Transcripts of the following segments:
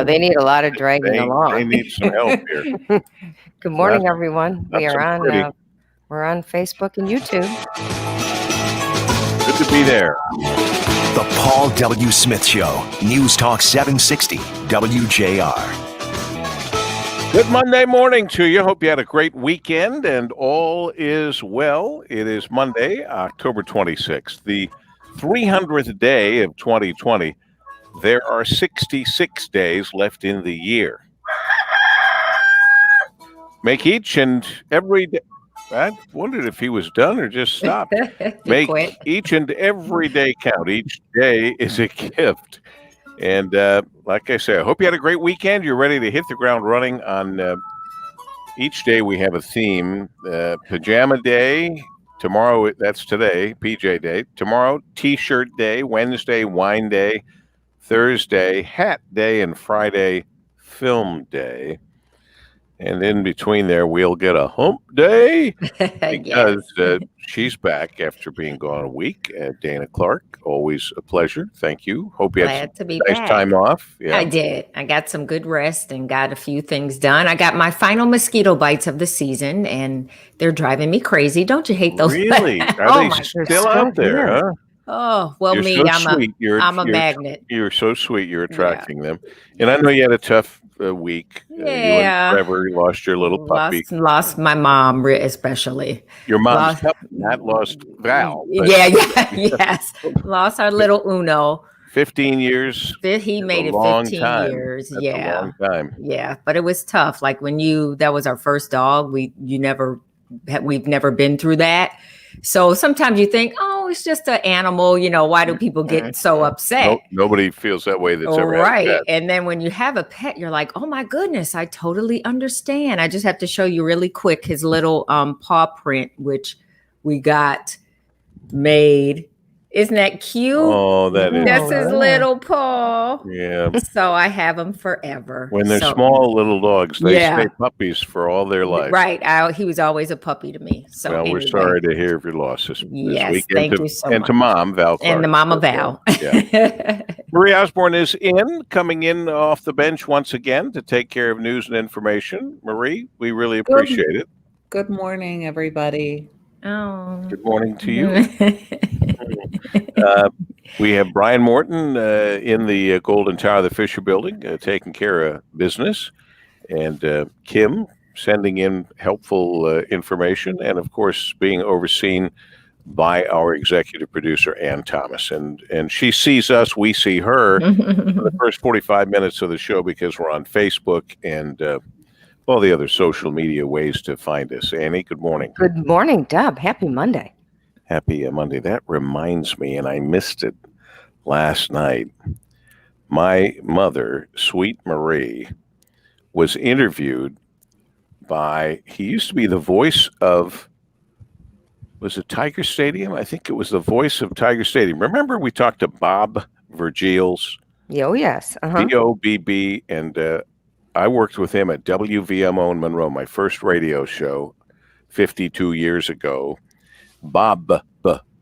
They need a lot of dragging They along. need some help here. Good morning, Not- everyone. not We so are pretty. on. We're on Facebook and YouTube. Good to be there. The Paul W. Smith Show, News Talk 760, WJR. Good Monday morning to you. Hope you had a great weekend and all is well. It is Monday, October 26th, the 300th day of 2020. There are 66 days left in the year. Make each and every day. I wondered if he was done or just stopped. Make quit. each and every day count. Each day is a gift. And like I say, I hope you had a great weekend. You're ready to hit the ground running on each day. We have a theme. Pajama day. Tomorrow, that's today, PJ day. Tomorrow, T-shirt day. Wednesday, wine day. Thursday, hat day. And Friday, film day. And in between there, we'll get a hump day because she's back after being gone a week. Dana Clark, always a pleasure. Thank you. Hope you had some nice time off. Yeah. I did. I got some good rest and got a few things done. I got my final mosquito bites of the season, and they're driving me crazy. Don't you hate those? Really? Are they still out there, huh? Oh, well, You're so sweet. I'm a magnet. You're so sweet. You're attracting them. And I know you had a tough week. Yeah. You and Trevor lost your little puppy. Lost my mom, especially. Your mom's puppy, not lost Val. Yes. Lost our little Uno. 15 years. He made it 15 years. That's a long time. Yeah, but it was tough. Like that was our first dog. We've never been through that. So sometimes you think, oh, it's just an animal. Why do people get so upset? Nobody feels that way that's ever right. had a pet. And then when you have a pet, you're like, oh my goodness, I totally understand. I just have to show you really quick his little paw print, which we got made. Isn't that cute? Oh, that is. That's his little paw. Yeah. So I have him forever. When they're small little dogs, they stay puppies for all their life. Right. He was always a puppy to me. So well, we're sorry to hear of your loss this weekend. Thank you so much. And to Mom, Val Clark. And to Mama Val. Yeah. Marie Osborne is coming in off the bench once again to take care of news and information. Marie, we really appreciate it. Good morning, everybody. Oh. Good morning to you. We have Brian Morton in the Golden Tower of the Fisher Building taking care of business, and Kim sending in helpful information, and of course being overseen by our executive producer Ann Thomas, and she sees us, we see her for the first 45 minutes of the show because we're on Facebook and all the other social media ways to find us. Annie, good morning. Good morning, Deb. Happy Monday. Happy Monday. That reminds me, and I missed it last night. My mother, Sweet Marie, was interviewed by, he used to be the voice of, was it Tiger Stadium? I think it was the voice of Tiger Stadium. Remember we talked to Bob Vergils? Oh, yes. BOBB, and I worked with him at WVMO in Monroe, my first radio show 52 years ago. Bob,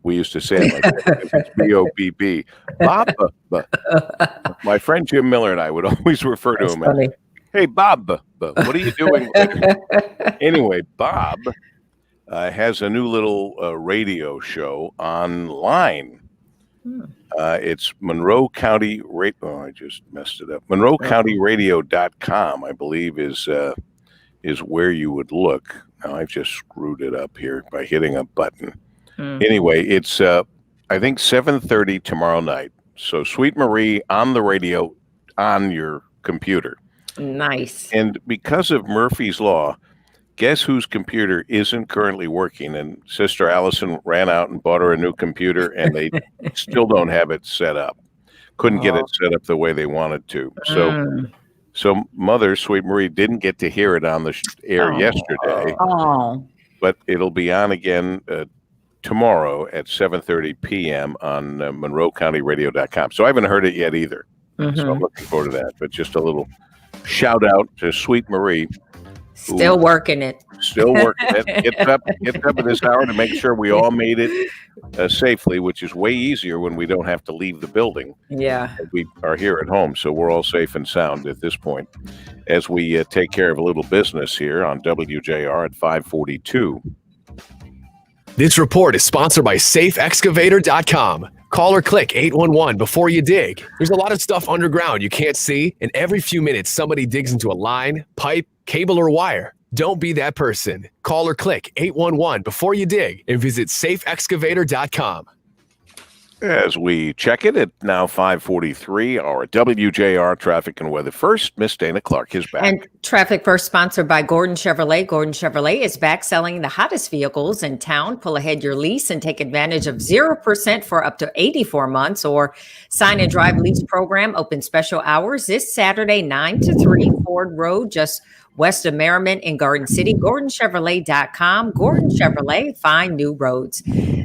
we used to say it like that. It's BOBB. Bob. My friend Jim Miller and I would always refer to him as, hey, Bob, what are you doing? Anyway, Bob has a new little radio show online. It's Monroe County Radio. I just messed it up. MonroeCountyRadio.com, I believe, is where you would look. Now I've just screwed it up here by hitting a button. Anyway, it's I think 7:30 tomorrow night. So Sweet Marie on the radio on your computer. Nice. And because of Murphy's Law, guess whose computer isn't currently working? And Sister Allison ran out and bought her a new computer, and they still don't have it set up. Couldn't get it set up the way they wanted to. So Mother, Sweet Marie, didn't get to hear it on the air yesterday. But it'll be on again tomorrow at 7:30 p.m. on MonroeCountyRadio.com. So I haven't heard it yet either. So I'm looking forward to that. But just a little shout out to Sweet Marie. Still working it. Still working it. Gets up at this hour to make sure we all made it safely, which is way easier when we don't have to leave the building. Yeah. We are here at home, so we're all safe and sound at this point. As we take care of a little business here on WJR at 542. This report is sponsored by SafeExcavator.com. Call or click 811 before you dig. There's a lot of stuff underground you can't see, and every few minutes somebody digs into a line, pipe, cable, or wire. Don't be that person. Call or click 811 before you dig and visit SafeExcavator.com. As we check it at now 5:43, our WJR traffic and weather first. Miss Dana Clark is back. And Traffic First sponsored by Gordon Chevrolet. Gordon Chevrolet is back selling the hottest vehicles in town. Pull ahead your lease and take advantage of 0% for up to 84 months, or sign and drive lease program. Open special hours this Saturday, 9 to 3, Ford Road, just west of Merriman in Garden City. GordonChevrolet.com. Gordon Chevrolet, find new roads.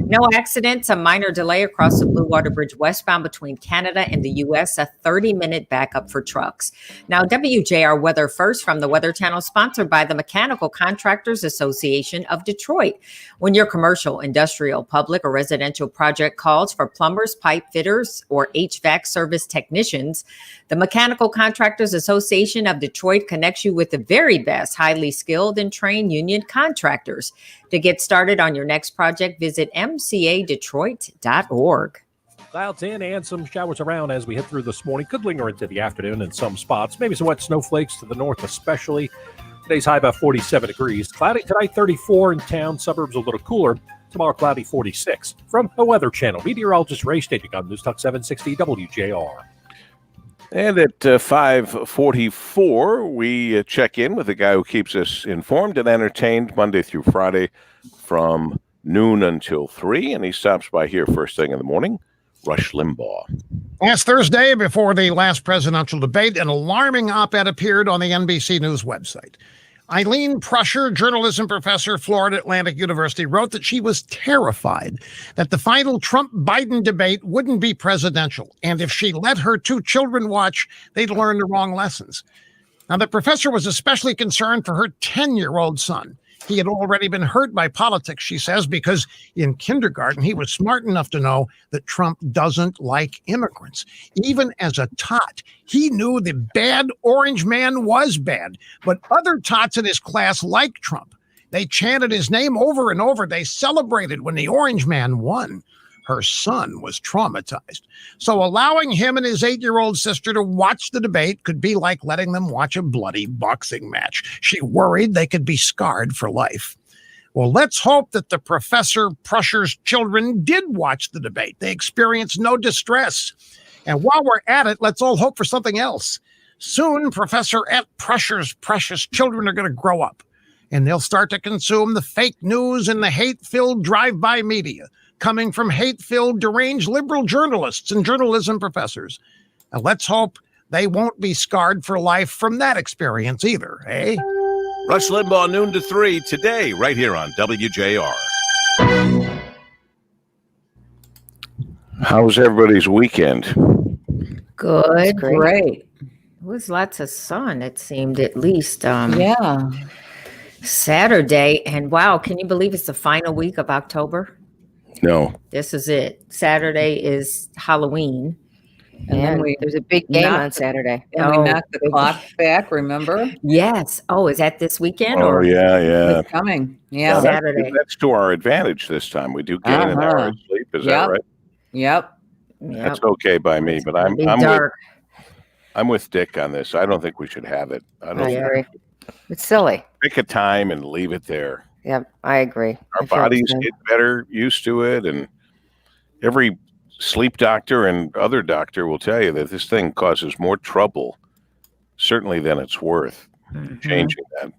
No accidents, a minor delay across the Blue Water Bridge westbound between Canada and the U.S., a 30-minute backup for trucks. Now, WJR Weather First from the Weather Channel, sponsored by the Mechanical Contractors Association of Detroit. When your commercial, industrial, public, or residential project calls for plumbers, pipe fitters, or HVAC service technicians, the Mechanical Contractors Association of Detroit connects you with the very best, highly skilled and trained union contractors. To get started on your next project, visit mcadetroit.org. Clouds in and some showers around as we head through this morning. Could linger into the afternoon in some spots. Maybe some wet snowflakes to the north especially. Today's high about 47 degrees. Cloudy tonight, 34 in town. Suburbs a little cooler. Tomorrow, cloudy, 46. From the Weather Channel, meteorologist Ray Stadic on News Talk 760 WJR. And at 5:44, we check in with the guy who keeps us informed and entertained Monday through Friday from noon until 3. And he stops by here first thing in the morning, Rush Limbaugh. Last Thursday, before the last presidential debate, an alarming op-ed appeared on the NBC News website. Eileen Prusher, journalism professor, Florida Atlantic University, wrote that she was terrified that the final Trump-Biden debate wouldn't be presidential, and if she let her 2 children watch, they'd learn the wrong lessons. Now, the professor was especially concerned for her 10-year-old son. He had already been hurt by politics, she says, because in kindergarten, he was smart enough to know that Trump doesn't like immigrants. Even as a tot, he knew the bad orange man was bad, but other tots in his class liked Trump. They chanted his name over and over. They celebrated when the orange man won. Her son was traumatized. So allowing him and his 8-year-old sister to watch the debate could be like letting them watch a bloody boxing match. She worried they could be scarred for life. Well, let's hope that the Professor Prusher's children did watch the debate. They experienced no distress. And while we're at it, let's all hope for something else. Soon, Professor Prusher's precious children are going to grow up, and they'll start to consume the fake news and the hate-filled drive-by media coming from hate-filled, deranged liberal journalists and journalism professors. And let's hope they won't be scarred for life from that experience either, eh? Rush Limbaugh, noon to 3 today, right here on WJR. How was everybody's weekend? Good. Great. It was lots of sun, it seemed, at least. Yeah. Saturday, and wow, can you believe it's the final week of October? No. This is it. Saturday is Halloween. And then there's a big game knocked on Saturday. And we knocked the clock back, remember? Yes. Oh, is that this weekend? Oh, yeah. It's coming. Yeah. Saturday. That's to our advantage this time. We do gain an hour of sleep. Is that right? Yep. That's okay by me, but I'm with Dick on this. I don't think we should have it. I don't agree. It's silly. Pick a time and leave it there. Yep, I agree. Our bodies get better used to it, and every sleep doctor and other doctor will tell you that this thing causes more trouble, certainly, than it's worth. Changing that.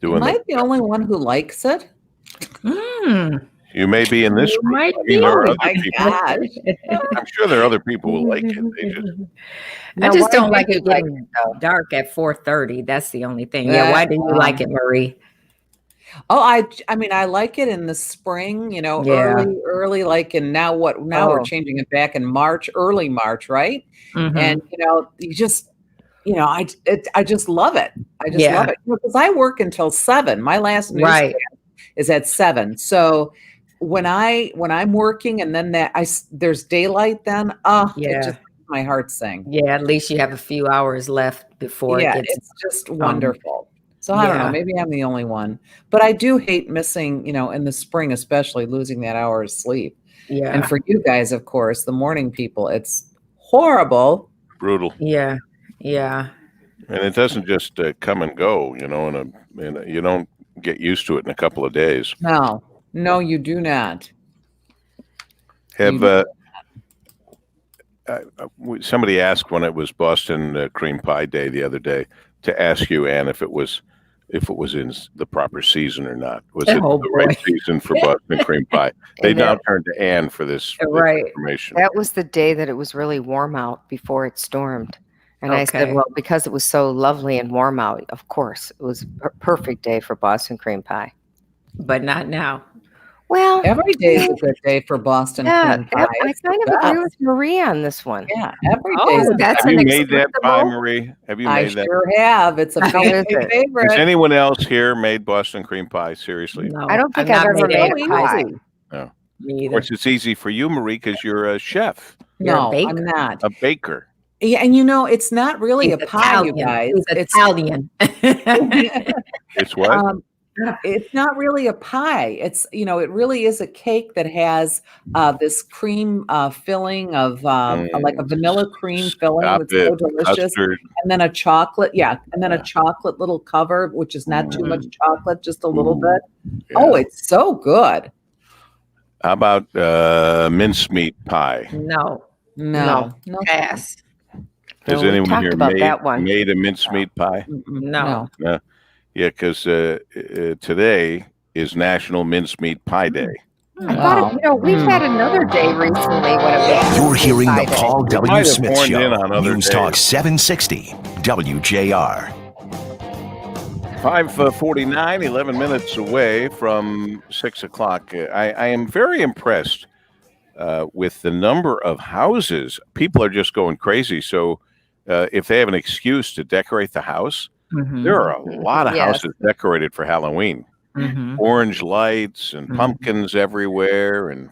Am I the only one who likes it? You may be in this You group. might I mean, be. there are Oh other my people. gosh. I'm sure there are other people who like it. They just I just don't like you it getting dark at 4:30. That's the only thing. Yeah. Why do you like it, Marie? Oh, I mean, I like it in the spring, Yeah. early, like, and now we're changing it back in March, early March, right? Mhm. And, you I just love it. I just love it because I work until 7. My last newscast is at 7. So when I'm working and then there's daylight, then it just makes my heart sing. Yeah, at least you have a few hours left before it gets. It's just wonderful. So I don't know. Maybe I'm the only one, but I do hate missing, in the spring, especially losing that hour of sleep. Yeah. And for you guys, of course, the morning people, it's horrible. Brutal. Yeah. Yeah. And it doesn't just come and go, and you don't get used to it in a couple of days. No, you do not. Somebody asked when it was Boston Cream Pie Day the other day to ask you, Ann, if it was in the proper season or not. Was it the right season for Boston Cream Pie? They now turned to Ann for this information. That was the day that it was really warm out before it stormed. And I said, well, because it was so lovely and warm out, of course, it was a perfect day for Boston cream pie. But not now. Well, every day is a good day for Boston cream pie. I kind of agree with Marie on this one. Yeah, every day. Have you made that pie, Marie? Have you made that? I sure have. It's a favorite. Has anyone else here made Boston cream pie? Seriously? No, I don't think I've ever made a pie. No. Of course, it's easy for you, Marie, because you're a chef. No, I'm not. A baker. Yeah, and it's not really a pie, you guys. It's Italian. It's what? It's not really a pie. It's it really is a cake that has this cream filling of like a vanilla cream filling that's so delicious, Custard. and then a chocolate, and then a chocolate little cover, which is not too much chocolate, just a little bit. Yeah. Oh, it's so good. How about mincemeat pie? No. Pass. Has anyone here made a mincemeat pie? No. Yeah, because today is National Mincemeat Pie Day. I thought, we've had another day recently. You're hearing the Paul W. Smith Show. News Talk days. 760 WJR. 5:49, 11 minutes away from 6 o'clock. I am very impressed with the number of houses. People are just going crazy. So if they have an excuse to decorate the house, there are a lot of houses decorated for Halloween. Orange lights and pumpkins everywhere, and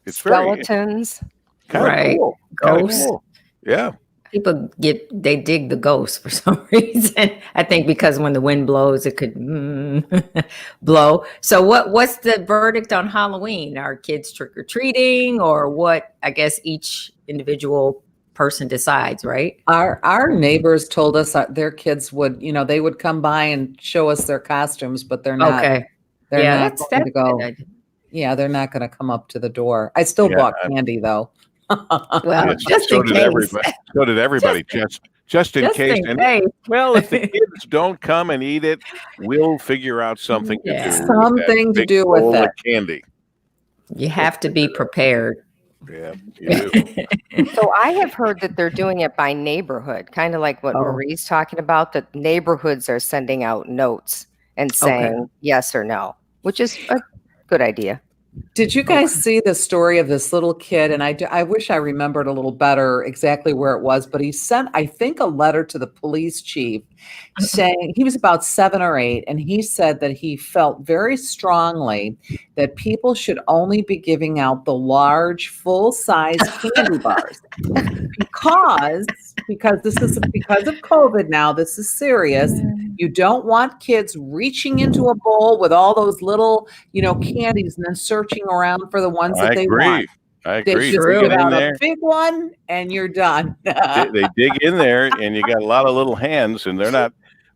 it's skeletons. Very cool. Ghosts. Cool. Yeah. People they dig the ghosts for some reason. I think because when the wind blows, it could blow. So what's the verdict on Halloween? Are kids trick-or-treating, or what? I guess each individual person decides, right? Our neighbors told us their kids would, they would come by and show us their costumes, but they're not. Okay. They're not going to go. Yeah, they're not going to come up to the door. I still bought candy though. Well, just in case. So did everybody. Just in case. Well, if the kids don't come and eat it, we'll figure out something to do. Something to do with it. Candy. You have to be prepared. Yeah, you do. So I have heard that they're doing it by neighborhood, kind of like what Marie's talking about, that neighborhoods are sending out notes and saying yes or no, which is a good idea. Did you guys see the story of this little kid? And I wish I remembered a little better exactly where it was, but he sent, I think, a letter to the police chief saying he was about 7 or 8. And he said that he felt very strongly that people should only be giving out the large, full-size candy bars because this is because of COVID now. This is serious. You don't want kids reaching into a bowl with all those little, candies and then searching around for the ones that they want. I agree. They just get out a big one and you're done. they dig in there and you got a lot of little hands and they're not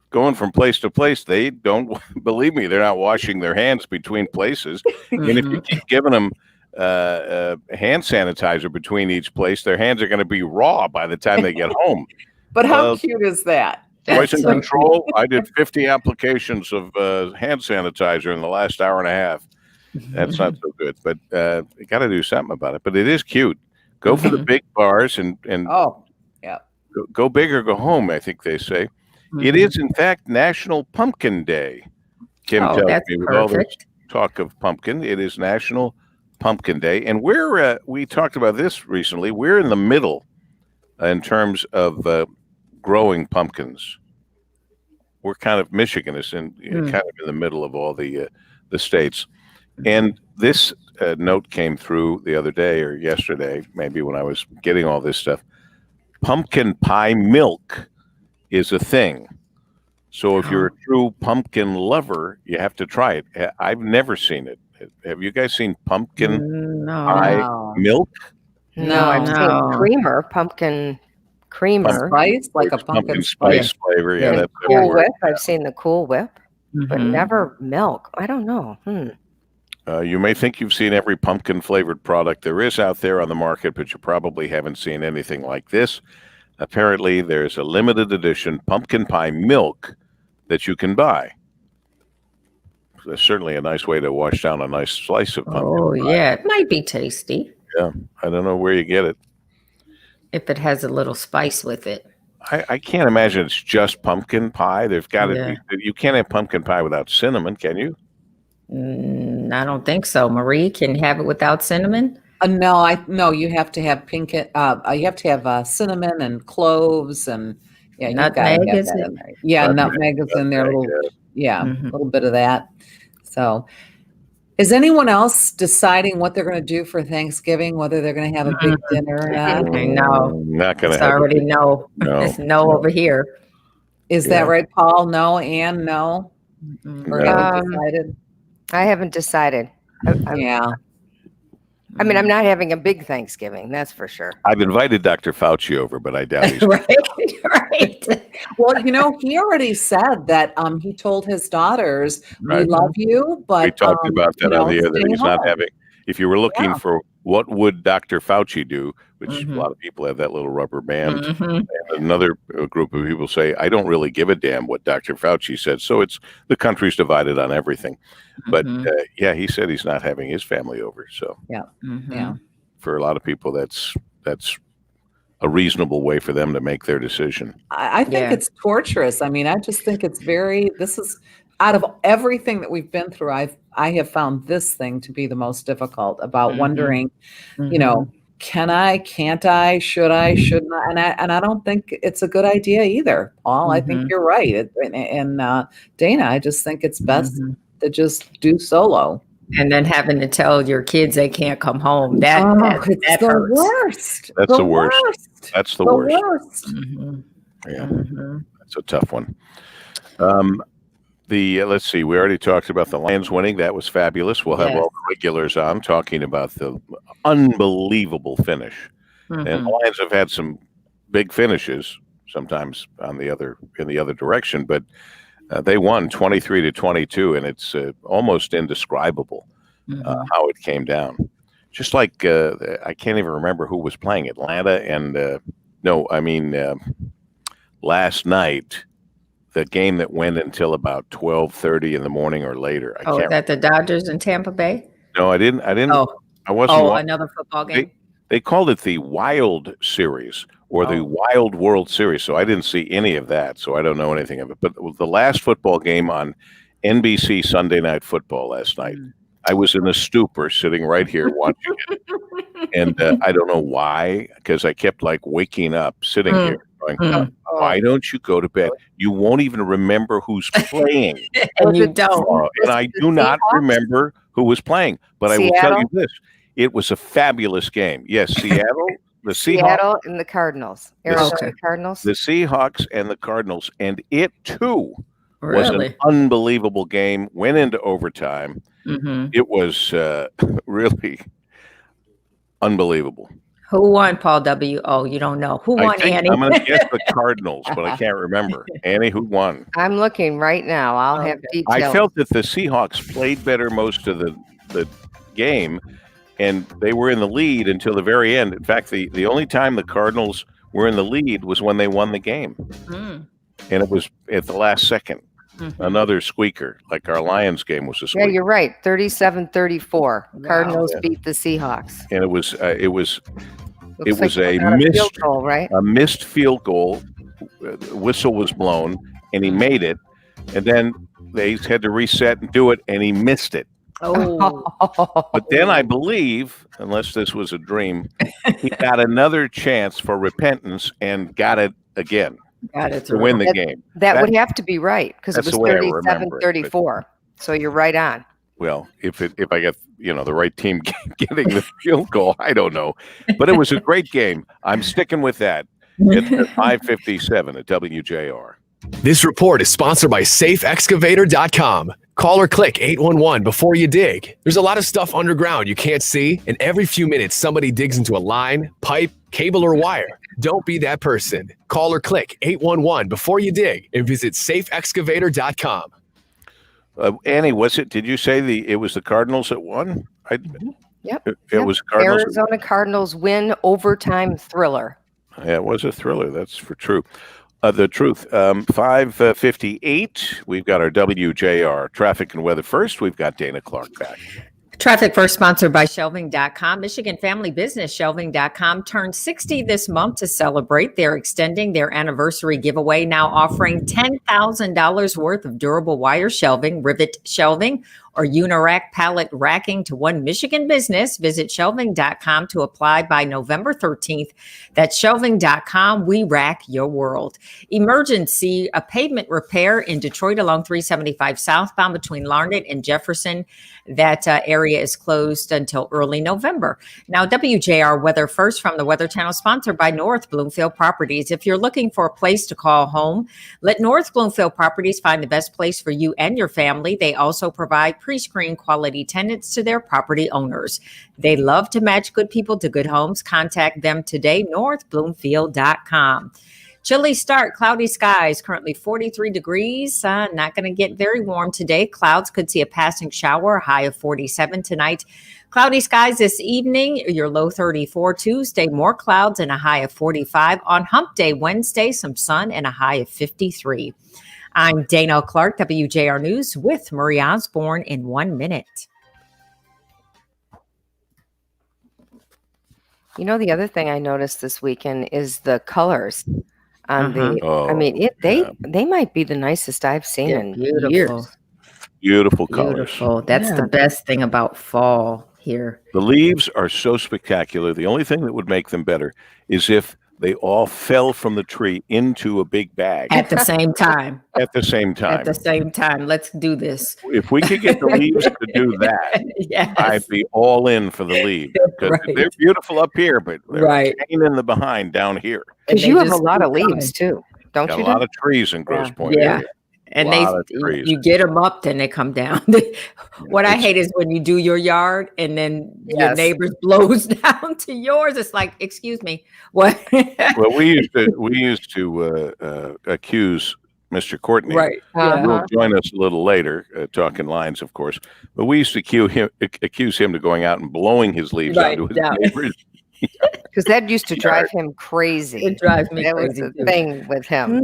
going from place to place. They don't, believe me, they're not washing their hands between places. And if you keep giving them hand sanitizer between each place, their hands are going to be raw by the time they get home. But how cute is that? Poison control. I did 50 applications of hand sanitizer in the last hour and a half. That's not so good, but you got to do something about it. But it is cute. Go for the big bars and go big or go home, I think they say. It is, in fact, National Pumpkin Day. Kim tells me with all this talk of pumpkin, it is National Pumpkin Day. And we talked about this recently. We're in the middle in terms of growing pumpkins. We're kind of, Michigan is kind of in the middle of all the states. And this note came through the other day or yesterday, maybe when I was getting all this stuff. Pumpkin pie milk is a thing. So if you're a true pumpkin lover, you have to try it. I've never seen it. Have you guys seen pumpkin pie milk? No, I've seen creamer, pumpkin creamer. Spice, like a pumpkin spice flavor. Yeah, that's Cool Whip. I've seen the Cool Whip, but never milk. I don't know. You may think you've seen every pumpkin flavored product there is out there on the market, but you probably haven't seen anything like this. Apparently, there's a limited edition pumpkin pie milk that you can buy. That's certainly a nice way to wash down a nice slice of pumpkin pie. Yeah, it might be tasty. Yeah, I don't know where you get it. If it has a little spice with it. I can't imagine it's just pumpkin pie. There's got to be. You can't have pumpkin pie without cinnamon, can you? I don't think so. Marie, can you have it without cinnamon? No, you have to have you have to have cinnamon and cloves and nutmeg is in there. Yeah, nutmeg is in there. A little bit of that. So, is anyone else deciding what they're going to do for Thanksgiving? Whether they're going to have a big dinner or not? No, not going to. It's already no. It's no over here. Is that right, Paul? No, and no. Or haven't decided? I haven't decided. I mean, I'm not having a big Thanksgiving, that's for sure. I've invited Dr. Fauci over, but I doubt he's right. Well, he already said that he told his daughters, we love you, but we talked about that on the air, that he's not having. If you were looking for what would Dr. Fauci do, which a lot of people have that little rubber band, and another group of people say, I don't really give a damn what Dr. Fauci said. So the country's divided on everything. But he said he's not having his family over. So for a lot of people, that's a reasonable way for them to make their decision. I think it's torturous. I mean, I just think it's this is out of everything that we've been through, I have found this thing to be the most difficult about wondering, can I, can't I, should I, shouldn't I? And I don't think it's a good idea either, Paul. I think you're right. And Dana, I just think it's best to just do solo. And then having to tell your kids they can't come home. That the hurts. Worst. That's the worst. That's the worst. Yeah. That's a tough one. Let's see, we already talked about the Lions winning. That was fabulous. We'll have all the regulars on talking about the unbelievable finish. And the Lions have had some big finishes, sometimes in the other direction, but they won 23-22, and it's almost indescribable how it came down. Just like I can't even remember who was playing Atlanta, and last night. The game that went until about 12:30 in the morning or later. I can't that the Dodgers in Tampa Bay? No, I didn't. I wasn't. Another football game. They called it the Wild Series or the Wild World Series. So I didn't see any of that. So I don't know anything of it. But the last football game on NBC Sunday Night Football last night, I was in a stupor sitting right here watching it. And I don't know why, because I kept waking up, sitting here going, why don't you go to bed? You won't even remember who's playing. And you don't. And I do not remember who was playing. But I will tell you this. It was a fabulous game. Yes, Seattle, the Seahawks. Seattle and the Cardinals. Arizona Cardinals. The Seahawks and the Cardinals. And it, too, was an unbelievable game. Went into overtime. It was really unbelievable. Who won, Paul W? Oh, you don't know. Who won, Annie? I'm going to guess the Cardinals, but I can't remember. Annie, who won? I'm looking right now. I'll have details. I felt that the Seahawks played better most of the game, and they were in the lead until the very end. In fact, the only time the Cardinals were in the lead was when they won the game. And it was at the last second. Another squeaker, like our Lions game was a squeaker. Yeah, you're right. 37-34. Cardinals beat the Seahawks. And it was a missed field goal. Whistle was blown, and he made it. And then they had to reset and do it, and he missed it. But then I believe, unless this was a dream, he got another chance for repentance and got it again. God, it's to win the That- game. That would have to be right because it that's was the way I remember it, 37-34. So you're right on. Well, if I get the right team getting the field goal, I don't know, but it was a great game. I'm sticking with that. It's at 5:57 at WJR. This report is sponsored by SafeExcavator.com. Call or click 811 before you dig. There's a lot of stuff underground you can't see, and every few minutes somebody digs into a line, pipe, cable, or wire. Don't be that person. Call or click 811 before you dig and visit SafeExcavator.com. Annie, did you say it was the Cardinals that won? Yep. It was Cardinals. Arizona Cardinals win overtime thriller. Yeah, it was a thriller. That's for true. The truth. 5:58. We've got our WJR traffic and weather first. We've got Dana Clark back. Traffic first sponsored by Shelving.com. Michigan family business Shelving.com turned 60 this month to celebrate. They're extending their anniversary giveaway, now offering $10,000 worth of durable wire shelving, rivet shelving, or Unirack pallet racking to one Michigan business. Visit Shelving.com to apply by November 13th. That's Shelving.com. We rack your world. Emergency, a pavement repair in Detroit along 375 southbound between Larned and Jefferson. That area is closed until early November. Now, WJR Weather First from the Weather Channel, sponsored by North Bloomfield Properties. If you're looking for a place to call home, let North Bloomfield Properties find the best place for you and your family. They also provide pre-screened quality tenants to their property owners. They love to match good people to good homes. Contact them today, northbloomfield.com. Chilly start, cloudy skies, currently 43 degrees. Not going to get very warm today. Clouds could see a passing shower, high of 47 tonight. Cloudy skies this evening, your low 34. Tuesday, more clouds and a high of 45. On Hump Day, Wednesday, some sun and a high of 53. I'm Dana Clark, WJR News with Marie Osborne in 1 minute. You know, the other thing I noticed this weekend is the colors on they might be the nicest I've seen in years. Beautiful colors. Beautiful. That's the best thing about fall here. The leaves are so spectacular. The only thing that would make them better is if they all fell from the tree into a big bag. At the same time. At the same time. At the same time. Let's do this. If we could get the leaves to do that, yes. I'd be all in for the leaves. Because they're beautiful up here, but they're a pain in the behind down here. Because you have a lot of leaves, too, don't you? A lot of trees in Grosse Pointe area. And you get them up, then they come down. What I hate is when you do your yard and then your neighbors blows down to yours. It's like, excuse me, what? Well, we used to accuse Mr. Courtney. Right. He'll join us a little later, talking lines, of course. But we used to accuse him of going out and blowing his leaves onto his neighbors. Because that used to drive him crazy. It drives me crazy. That was the thing with him.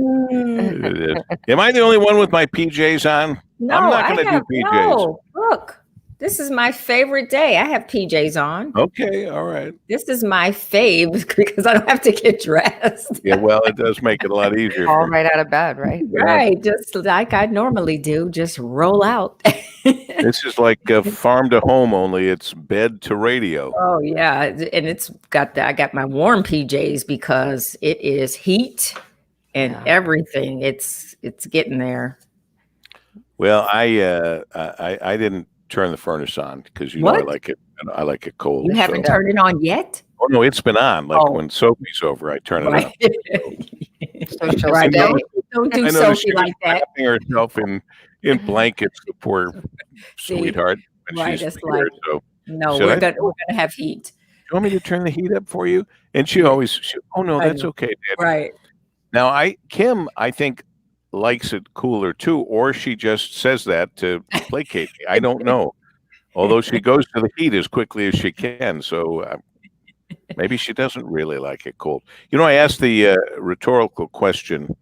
Am I the only one with my PJs on? No, I'm not going to do PJs. No, look, this is my favorite day. I have PJs on. Okay, all right. This is my fave because I don't have to get dressed. Yeah, well, it does make it a lot easier. All right out of bed, right? Right, just like I normally do, just roll out. This is like farm to home, only it's bed to radio. Oh yeah, and I got my warm PJs because it is heat and everything. It's getting there. Well, I didn't turn the furnace on because I like it. I like it cold. You haven't turned it on yet? Oh no, it's been on. Like when Sophie's over, I turn it on. Don't do Sophie like that. Wrapping herself in blankets, the poor sweetheart. When she's here, no, we're gonna have heat. You want me to turn the heat up for you? And she always, oh no, that's okay, Dad. Right. Now Kim, I think, likes it cooler too, or she just says that to placate me. I don't know. Although she goes to the heat as quickly as she can, so maybe she doesn't really like it cold. You know, I asked the rhetorical question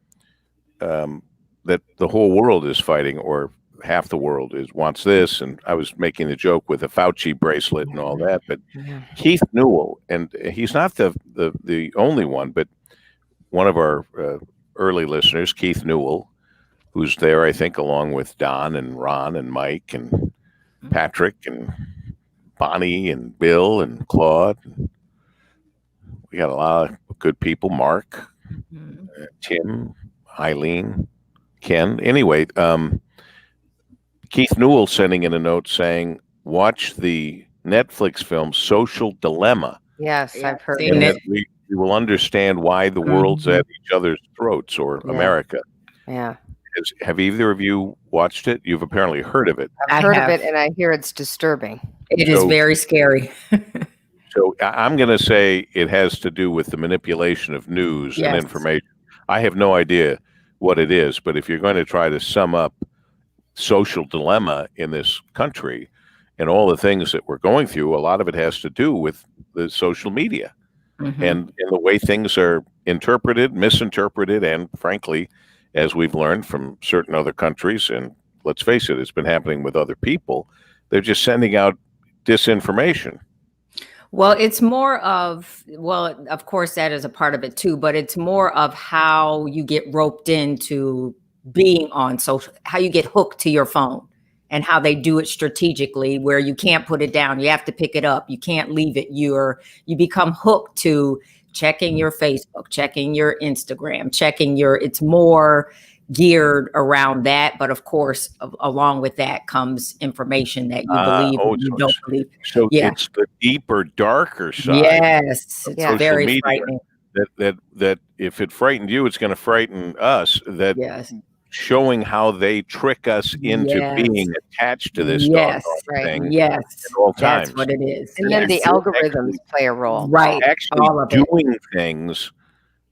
that the whole world is fighting, or half the world wants this, and I was making the joke with a Fauci bracelet and all that, but Keith Newell, and he's not the only one, but one of our early listeners, Keith Newell, who's there, I think, along with Don and Ron and Mike and Patrick and Bonnie and Bill and Claude. We got a lot of good people, Mark, Tim, Eileen, Ken. Anyway, Keith Newell sending in a note saying, watch the Netflix film Social Dilemma. Yes, Yeah, I've heard seen of And it. that we will understand why the world's at each other's throats, or Yeah. America. Yeah. Have either of you watched it? You've apparently heard of it. I've I heard have. of it, and I hear it's disturbing. It is So- very scary. So I'm going to say it has to do with the manipulation of news and Yes. information. I have no idea what it is, but if you're going to try to sum up social dilemma in this country and all the things that we're going through, a lot of it has to do with the social media and the way things are interpreted, misinterpreted, and frankly, as we've learned from certain other countries, and let's face it, it's been happening with other people, they're just sending out disinformation. Well, it's more of, well, of course, that is a part of it too, but it's more of how you get roped into being on social, how you get hooked to your phone and how they do it strategically where you can't put it down. You have to pick it up. You can't leave it. You become hooked to checking your Facebook, checking your Instagram, it's more geared around that. But of course, along with that comes information that you believe or you don't believe. So Yeah. it's the deeper, darker side. Yes, of it's social very media frightening. that if it frightened you, it's going to frighten us. That Yes. showing how they trick us into Yes. being attached to this Yes. Right. thing Yes, at all times. that's what it is. And then the Yes. algorithms play a role. Right, Actually all of it. doing things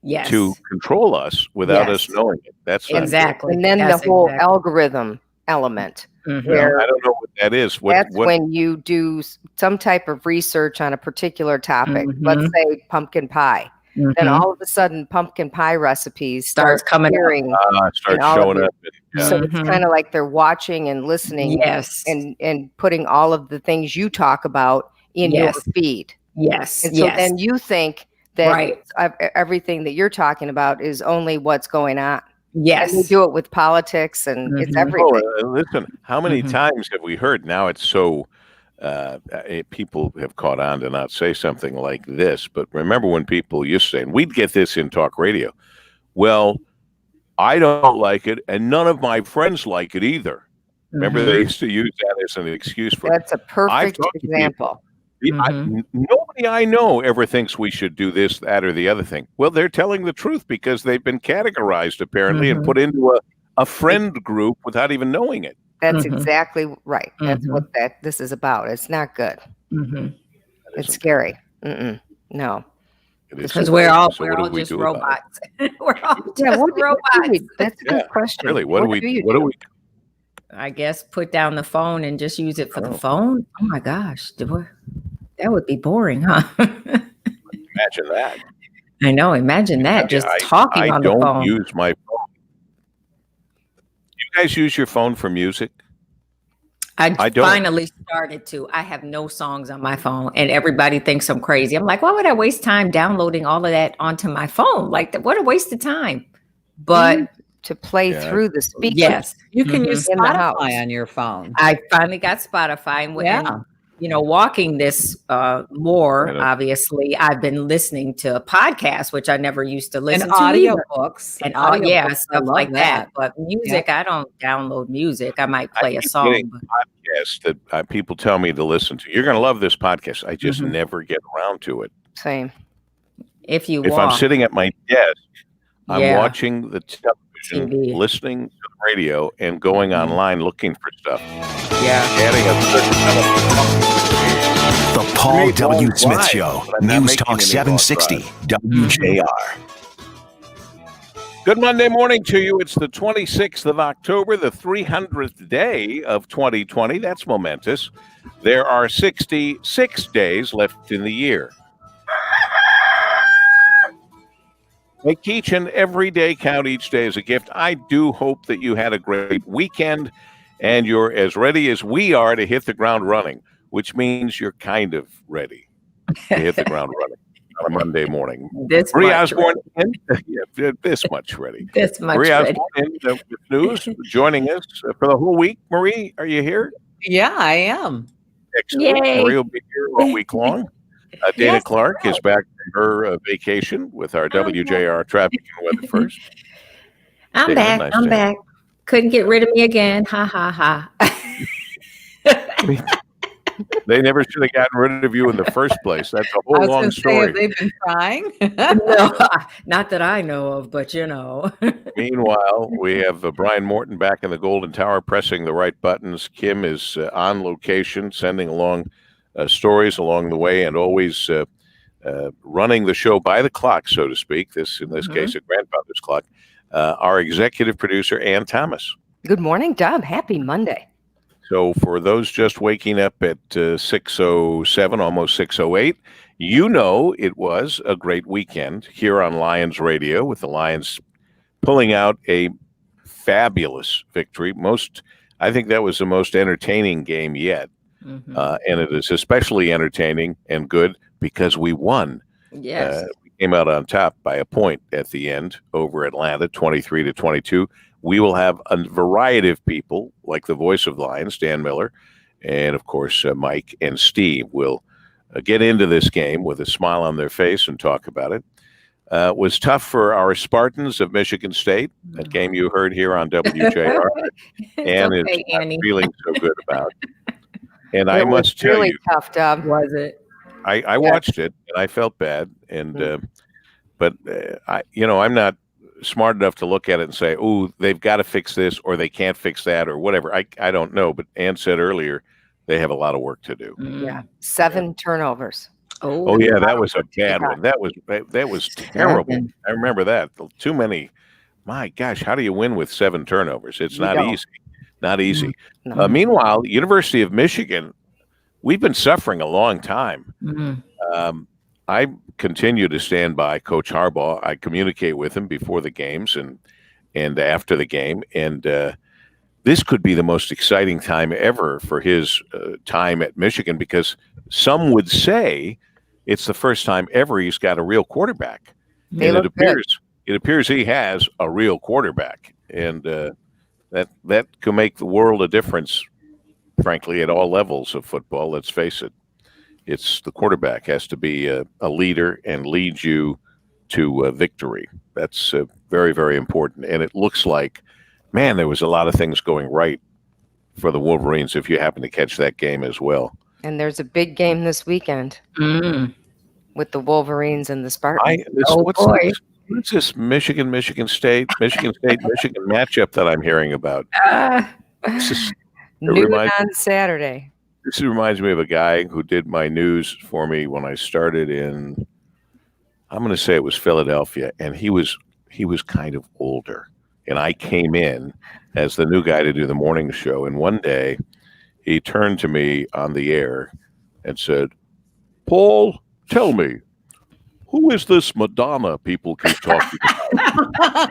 Yes, to control us without us Yes. knowing it. That's not good. exactly. And then That's the whole exactly. algorithm element, Mhm. where I don't know what that is. that's What when you do some type of research on a particular topic. Let's say pumpkin pie. Then Mhm. all of a sudden, pumpkin pie recipes Starts start coming up. appearing. starts all of showing it. up? Yeah. So it's Mhm. kind of like they're watching and listening Yes, and putting all of the things you talk about in your Yes. feed. yes, And so yes. then you think that Right. everything that you're talking about is only what's going on. And they Yes. do it with politics, and it's Mhm. everything. Listen, how many Mhm. times have we heard? Now it's so people have caught on to not say something like this. But remember when people used to say, and we'd get this in talk radio, well, I don't like it, and none of my friends like it either. Remember, they used to use that as an excuse for it. That's a perfect talked to example. Nobody I know ever thinks we should do this, that, or the other thing. Well, they're telling the truth because they've been categorized apparently and put into a friend group without even knowing it. That's Mhm. exactly right. That's what this is about. It's not good. Mhm. It's scary. No. It is Because so we're crazy. all So we're what do all we just do about it? robots. We're all just Yeah, what do robots. we- that's a Yeah, good question. Really, what do we do? I guess put down the phone and just use it for the phone. Oh my gosh, that would be boring, huh? Imagine that. I know. Imagine that. Just talking I on the don't phone. use my phone. You guys use your phone for music? I don't. finally started to. I have no songs on my phone, and everybody thinks I'm crazy. I'm like, why would I waste time downloading all of that onto my phone? Like, what a waste of time. But to play Yeah. through the speakers. yes, You can use In the house. Spotify on your phone. I finally got Spotify, and when Yeah. walking this more, I know. obviously, I've been listening to podcasts, which I never used to listen And to either. audiobooks. And audiobooks, yeah, I stuff love like that. But music, I don't download music. I might play I a keep song. getting podcasts that people tell me to listen to. You're going to love this podcast. I just Mhm. never get around to it. Same. If you If walk, I'm sitting at my desk, I'm Yeah. watching the television, TV. listening to the radio, and going online looking for stuff. yeah. Adding a certain kind The Paul It W. won't Smith rise, Show, but I'm not News making Talk any 760, WJR. Good Monday morning to you. It's the 26th of October, the 300th day of 2020. That's momentous. There are 66 days left in the year. Make each and every day count. Each day as a gift. I do hope that you had a great weekend and you're as ready as we are to hit the ground running, which means you're kind of ready to hit the ground running on a Monday morning. This Marie much Osborne, yeah, this much ready. This much Marie ready. Osborne in with news, joining us for the whole week. Marie, are you here? Yeah, I am. Excellent. Yay. Marie will be here all week long. Dana Yes, Clark is back from her vacation with our WJR traffic and weather first. I'm back. Nice I'm day. back. Couldn't get rid of me again. Ha ha ha. They never should have gotten rid of you in the first place. That's a I whole was long going to say, story. have they been trying? No, not that I know of, but you know. Meanwhile, we have Brian Morton back in the Golden Tower pressing the right buttons. Kim is on location, sending along stories along the way, and always running the show by the clock, so to speak. In this case, a grandfather's clock. Our executive producer, Ann Thomas. Good morning, Dub. Happy Monday. So for those just waking up at 6:07, almost 6:08, you know it was a great weekend here on Lions Radio, with the Lions pulling out a fabulous victory. I think that was the most entertaining game yet. And it is especially entertaining and good because we won. Yes. We came out on top by a point at the end over Atlanta, 23-22. We will have a variety of people, like the voice of the Lions, Dan Miller, and of course Mike and Steve will get into this game with a smile on their face and talk about it. It was tough for our Spartans of Michigan State, that game you heard here on WJR. Ann is not feeling so good about. And I must tell really you, tough, Dub. Was it? I watched it and I felt bad, and but I'm not smart enough to look at it and say, "Oh, they've got to fix this," or "They can't fix that," or whatever. I don't know, but Ann said earlier they have a lot of work to do. Yeah, 7 turnovers. Oh yeah, that was a bad one. That was terrible. I remember that. Too many. My gosh, how do you win with 7 turnovers? It's not easy. Not easy. No. Meanwhile, University of Michigan, we've been suffering a long time. I continue to stand by Coach Harbaugh. I communicate with him before the games and after the game. And this could be the most exciting time ever for his time at Michigan, because some would say it's the first time ever he's got a real quarterback. And it appears he has a real quarterback. And that can make the world a difference, frankly, at all levels of football. Let's face it. It's the quarterback has to be a leader and lead you to victory. That's very, very important. And it looks like, man, there was a lot of things going right for the Wolverines, if you happen to catch that game as well. And there's a big game this weekend with the Wolverines and the Spartans. What's this Michigan State matchup that I'm hearing about? Noon on Saturday. This reminds me of a guy who did my news for me when I started in, I'm going to say it was Philadelphia, and he was kind of older. And I came in as the new guy to do the morning show. And one day he turned to me on the air and said, "Paul, tell me, who is this Madonna people keep talking about?"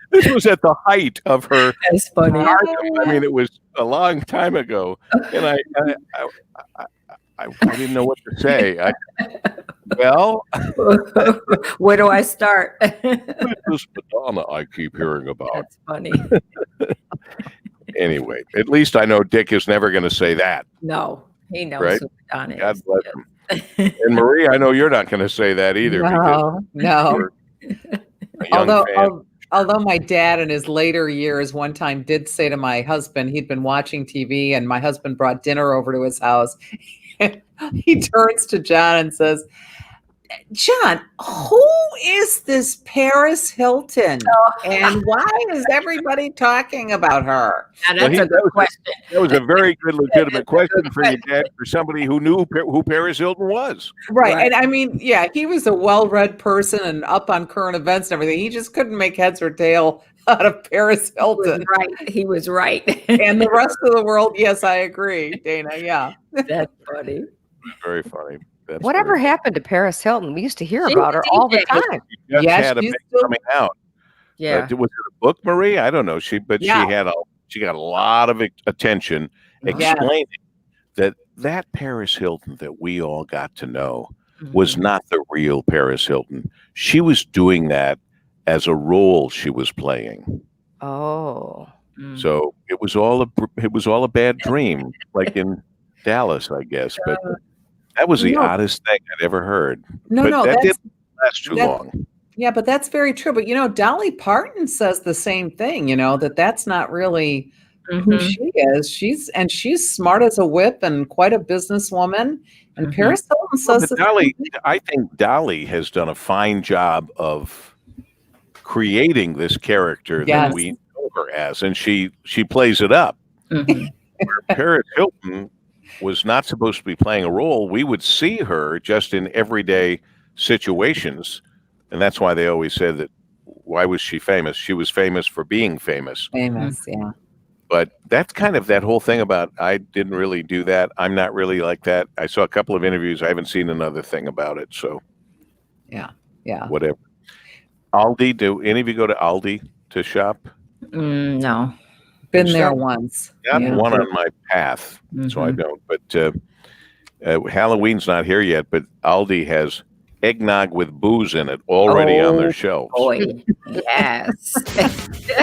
This was at the height of her. That's funny. I mean, it was a long time ago, and I didn't know what to say. Where do I start? This Madonna I keep hearing about. That's funny. Anyway, at least I know Dick is never going to say that. No, he knows right? who Madonna is. God bless him. And Marie, I know you're not going to say that either. No. Although my dad in his later years one time did say to my husband, he'd been watching TV and my husband brought dinner over to his house. He turns to John and says, "John, who is this Paris Hilton? And why is everybody talking about her?" Now, that's a good question. That was a very good, legitimate question for your dad, for somebody who knew who Paris Hilton was. Right. And I mean, yeah, he was a well-read person and up on current events and everything. He just couldn't make heads or tail out of Paris Hilton. He was right. And the rest of the world, yes, I agree, Dana. Yeah. That's funny. Very funny. Whatever happened to Paris Hilton? We used to hear about her all the time. She just had a book coming out. Yeah. Was it a book, Marie? I don't know. She got a lot of attention explaining that Paris Hilton that we all got to know was not the real Paris Hilton. She was doing that as a role she was playing. Oh. So it was all a bad dream, like in Dallas, I guess. But that was the oddest thing I'd ever heard. That didn't last too long. Yeah, but that's very true. But Dolly Parton says the same thing, that's not really who she is. She's smart as a whip and quite a businesswoman. And Paris Hilton says But I think Dolly has done a fine job of creating this character that we know her as, and she plays it up. Where Paris Hilton was not supposed to be playing a role. We would see her just in everyday situations, and that's why they always said that. Why was she famous? She was famous for being famous. Famous, yeah. But that's kind of that whole thing about I didn't really do that. I'm not really like that. I saw a couple of interviews. I haven't seen another thing about it. So, yeah, whatever. Aldi, do any of you go to Aldi to shop? No. Been there once. Got one on my path, so I don't. But Halloween's not here yet, but Aldi has eggnog with booze in it already on their shelves. Boy, yes.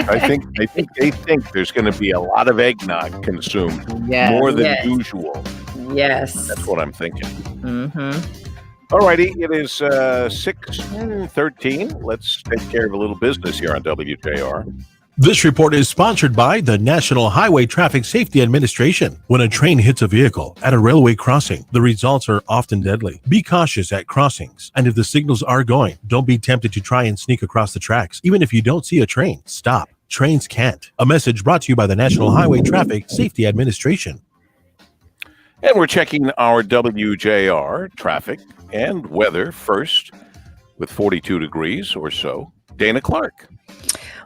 I think they think there's going to be a lot of eggnog consumed, more than usual. Yes, that's what I'm thinking. All righty, it is 6:13. Let's take care of a little business here on WJR. This report is sponsored by the National Highway Traffic Safety Administration. When a train hits a vehicle at a railway crossing, the results are often deadly. Be cautious at crossings. And if the signals are going, don't be tempted to try and sneak across the tracks. Even if you don't see a train, stop. Trains can't. A message brought to you by the National Highway Traffic Safety Administration. And we're checking our WJR traffic and weather first with 42 degrees or so. Dana Clark.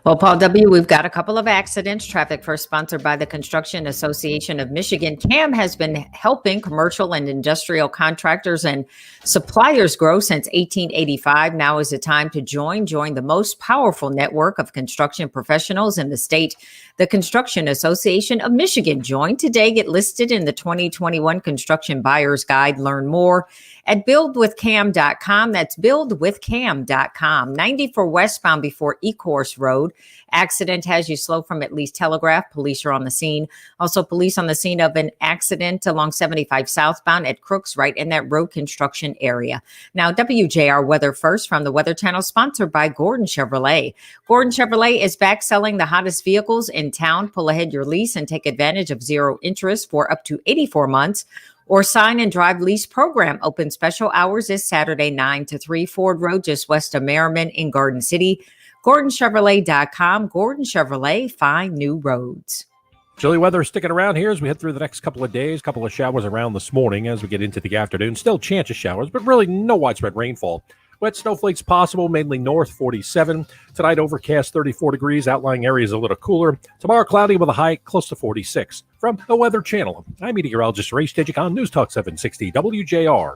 Well, Paul W., we've got a couple of accidents. Traffic first sponsored by the Construction Association of Michigan. CAM has been helping commercial and industrial contractors and suppliers grow since 1885. Now is the time to join the most powerful network of construction professionals in the state, the Construction Association of Michigan. Join today. Get listed in the 2021 Construction Buyer's Guide. Learn more at buildwithcam.com. That's buildwithcam.com. 94 westbound before Ecorse Road. Accident has you slow from at least Telegraph. Police are on the scene. Also, police on the scene of an accident along 75 southbound at Crooks, right in that road construction area. Now, WJR Weather First from the Weather Channel, sponsored by Gordon Chevrolet. Gordon Chevrolet is back selling the hottest vehicles in town. Pull ahead your lease and take advantage of zero interest for up to 84 months. Or sign and drive lease program. Open special hours this Saturday, 9 to 3, Ford Road, just west of Merriman in Garden City. GordonChevrolet.com. Gordon Chevrolet, find new roads. Chilly weather sticking around here as we head through the next couple of days. Couple of showers around this morning as we get into the afternoon. Still chance of showers, but really no widespread rainfall. Wet snowflakes possible, mainly north, 47. Tonight, overcast, 34 degrees. Outlying areas a little cooler. Tomorrow, cloudy with a high close to 46. From the Weather Channel, I'm meteorologist Ray Stejik on News Talk 760 WJR.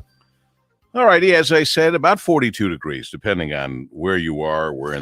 All righty, as I said, about 42 degrees, depending on where you are. We're in that